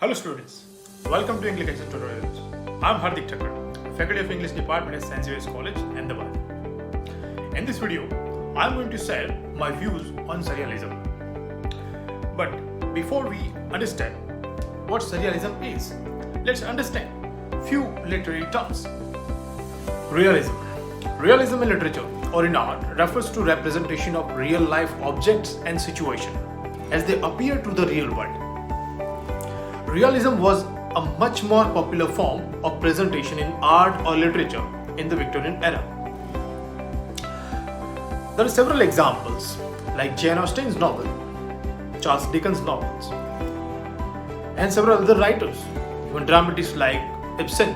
Hello students, welcome to Englication tutorials. I'm Hardik Thakkar, Faculty of English Department at St. Xavier's College, Ahmedabad. In this video, I'm going to share my views on Surrealism. But before we understand what Surrealism is, let's understand few literary terms. Realism. Realism in literature or in art refers to representation of real life objects and situations as they appear to the real world. Realism was a much more popular form of presentation in art or literature in the Victorian era. There are several examples like Jane Austen's novel, Charles Dickens' novels, and several other writers, even dramatists like Ibsen,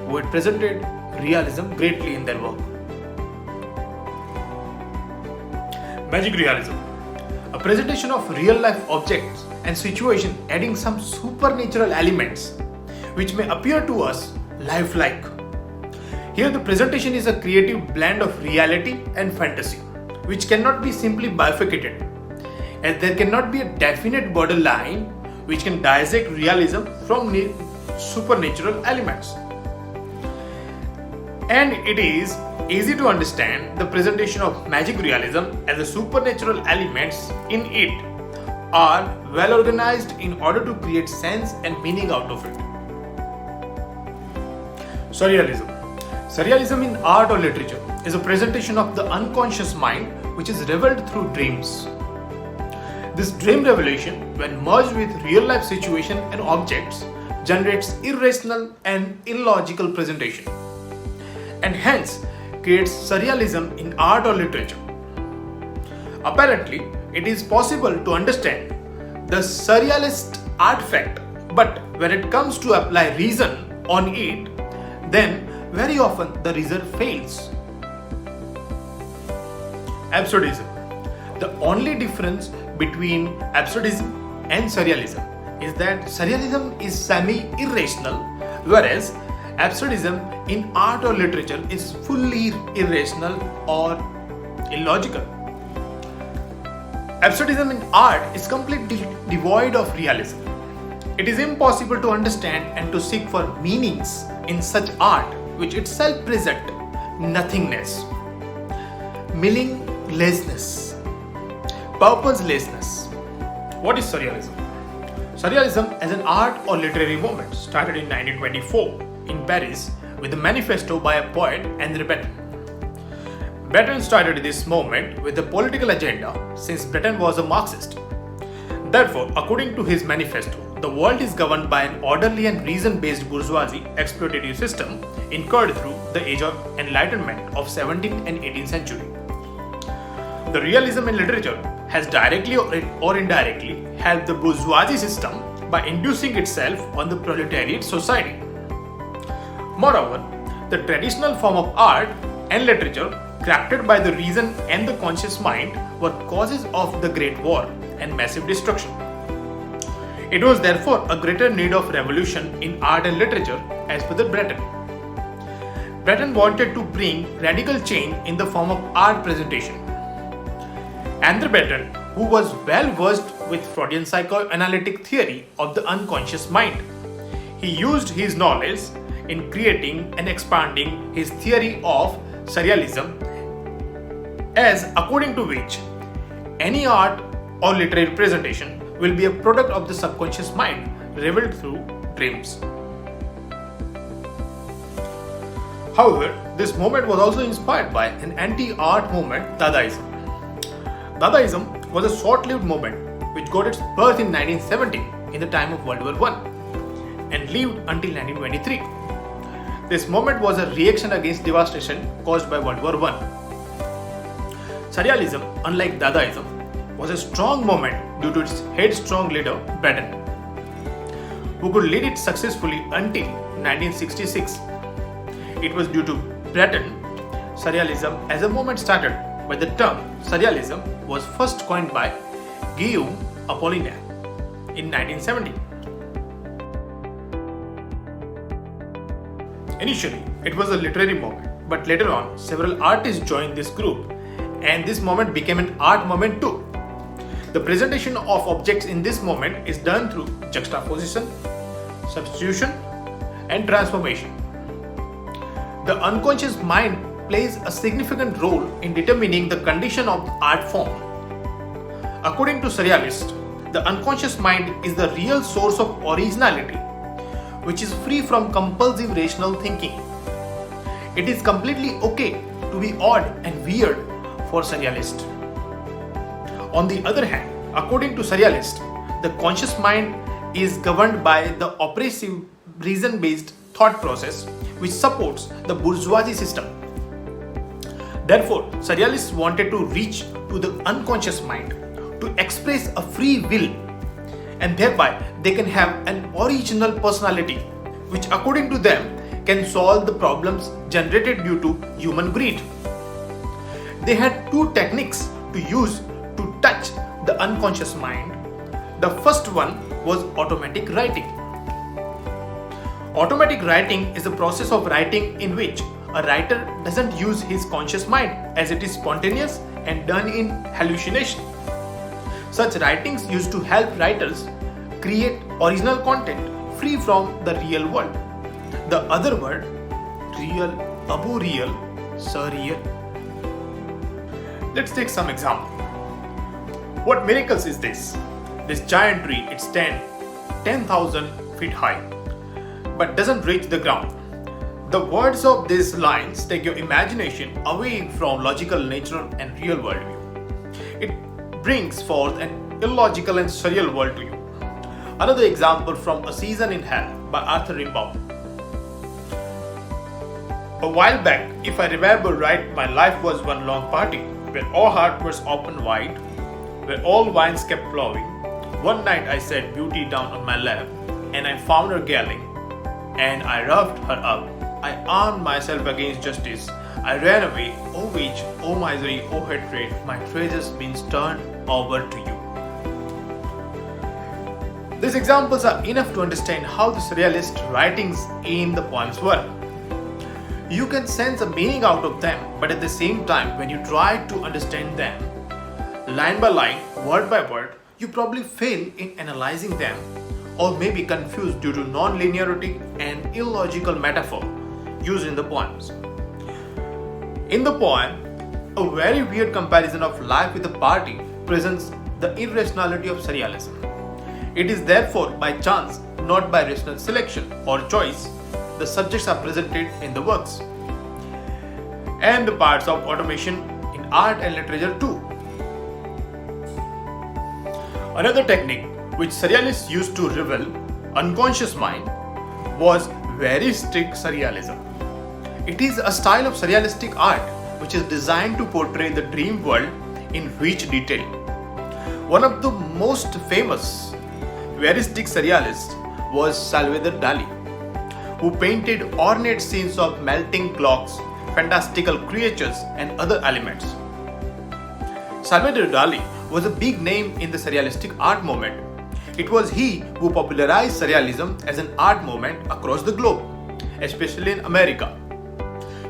who had presented realism greatly in their work. Magic realism, a presentation of real life objects and situations adding some supernatural elements which may appear to us lifelike. Here the presentation is a creative blend of reality and fantasy which cannot be simply bifurcated, as there cannot be a definite borderline which can dissect realism from supernatural elements. And it is easy to understand the presentation of magic realism as the supernatural elements in it are well organized in order to create sense and meaning out of it. Surrealism. Surrealism in art or literature is a presentation of the unconscious mind which is revealed through dreams. This dream revelation, when merged with real life situation and objects, generates irrational and illogical presentation, and hence creates surrealism in art or literature. Apparently, it is possible to understand the surrealist artifact, but when it comes to apply reason on it, then very often the reason fails. Absurdism. The only difference between absurdism and surrealism is that surrealism is semi-irrational, whereas absurdism in art or literature is fully irrational or illogical. Absurdism in art is completely devoid of realism. It is impossible to understand and to seek for meanings in such art which itself present nothingness, meaninglessness, purposelessness. What is Surrealism? Surrealism as an art or literary movement started in 1924 in Paris with a manifesto by a poet, Henri Breton. Breton started this movement with a political agenda since Breton was a Marxist. Therefore, according to his manifesto, the world is governed by an orderly and reason-based bourgeoisie exploitative system incurred through the age of enlightenment of 17th and 18th century. The realism in literature has directly or indirectly helped the bourgeoisie system by inducing itself on the proletariat society. Moreover, the traditional form of art and literature crafted by the reason and the conscious mind were causes of the Great War and massive destruction. It was therefore a greater need of revolution in art and literature as per the Breton. Breton wanted to bring radical change in the form of art presentation. Henri Breton, who was well versed with Freudian psychoanalytic theory of the unconscious mind, he used his knowledge in creating and expanding his theory of surrealism, as according to which any art or literary presentation will be a product of the subconscious mind revealed through dreams. However, this movement was also inspired by an anti-art movement, Dadaism. Dadaism was a short-lived movement which got its birth in 1917 in the time of World War I and lived until 1923. This movement was a reaction against devastation caused by World War I. Surrealism, unlike Dadaism, was a strong movement due to its headstrong leader, Breton, who could lead it successfully until 1966. It was due to Breton, Surrealism as a movement started, but the term Surrealism was first coined by Guillaume Apollinaire in 1970. Initially, it was a literary movement, but later on, several artists joined this group, and this movement became an art movement too. The presentation of objects in this moment is done through juxtaposition, substitution, and transformation. The unconscious mind plays a significant role in determining the condition of art form. According to Surrealists, the unconscious mind is the real source of originality, which is free from compulsive rational thinking. It is completely okay to be odd and weird for Surrealists. On the other hand, according to Surrealists, the conscious mind is governed by the oppressive reason-based thought process which supports the bourgeoisie system. Therefore, Surrealists wanted to reach to the unconscious mind to express a free will, and thereby they can have an original personality which according to them can solve the problems generated due to human greed. They had two techniques to use to touch the unconscious mind. The first one was automatic writing. Automatic writing is a process of writing in which a writer doesn't use his conscious mind, as it is spontaneous and done in hallucination. Such writings used to help writers create original content free from the real world. The other word, real, abu-real, surreal. Let's take some example. What miracles is this? This giant tree, it stands 10,000 feet high, but doesn't reach the ground. The words of these lines take your imagination away from logical nature and real world view. It brings forth an illogical and surreal world to you. Another example from A Season in Hell by Arthur Rimbaud. A while back, if I remember right, my life was one long party, where all hearts were open wide, where all wines kept flowing. One night I set beauty down on my lap, and I found her galling, and I roughed her up. I armed myself against justice. I ran away. O witch, O misery, O hatred, my treasures been turned over to you. These examples are enough to understand how the surrealist writings in the poems were. You can sense a meaning out of them, but at the same time, when you try to understand them, line by line, word by word, you probably fail in analyzing them, or may be confused due to non-linearity and illogical metaphor used in the poems. In the poem, a very weird comparison of life with a party presents the irrationality of surrealism. It is therefore by chance, not by rational selection or choice, the subjects are presented in the works, and the parts of automation in art and literature too. Another technique which surrealists used to reveal unconscious mind was Veristic surrealism. It is a style of surrealistic art which is designed to portray the dream world in rich detail. One of the most famous Veristic surrealists was Salvador Dali, who painted ornate scenes of melting clocks, fantastical creatures, and other elements. Salvador Dali was a big name in the surrealistic art movement. It was he who popularized surrealism as an art movement across the globe, especially in America.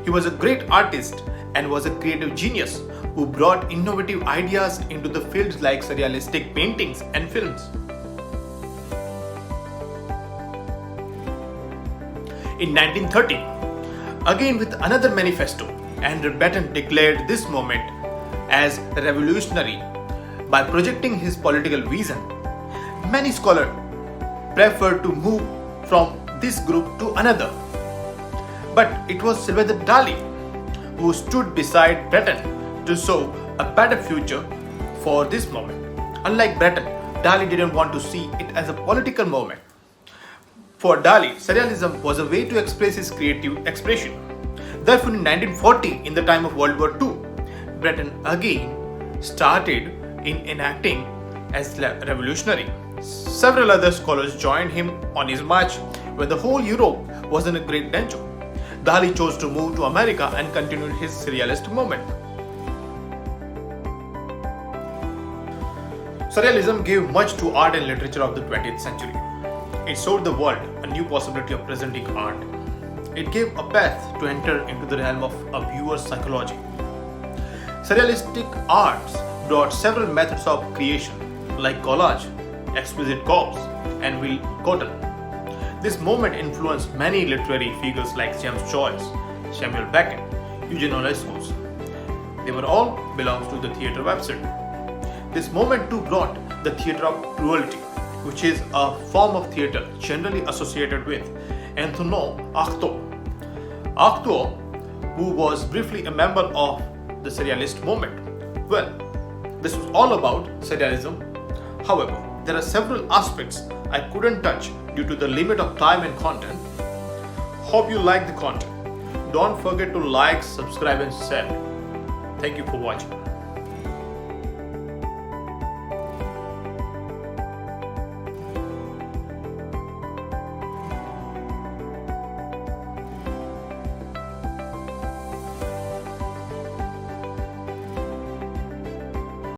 He was a great artist and was a creative genius who brought innovative ideas into the fields like surrealistic paintings and films. In 1930, again with another manifesto, Andrew Batten declared this movement as revolutionary by projecting his political vision. Many scholars prefer to move from this group to another, but it was Salvador Dali who stood beside Batten to show a better future for this movement. Unlike Batten, Dali didn't want to see it as a political movement. For Dali, surrealism was a way to express his creative expression. Therefore, in 1940, in the time of World War II, Batten again started in enacting as revolutionary. Several other scholars joined him on his march, where the whole Europe was in a great danger. Dali chose to move to America and continued his surrealist movement. Surrealism gave much to art and literature of the 20th century. It showed the world a new possibility of presenting art. It gave a path to enter into the realm of a viewer's psychology. Surrealistic arts brought several methods of creation, like collage, explicit corpse, and Will Cotton. This movement influenced many literary figures like James Joyce, Samuel Beckett, Eugene Ionesco's. They were all belongs to the theatre website. This movement too brought the theatre of cruelty, which is a form of theatre generally associated with Antonin Artaud. Artaud, who was briefly a member of the Surrealist movement. Well, this was all about Surrealism. However, there are several aspects I couldn't touch due to the limit of time and content. Hope you like the content. Don't forget to like, subscribe and share. Thank you for watching.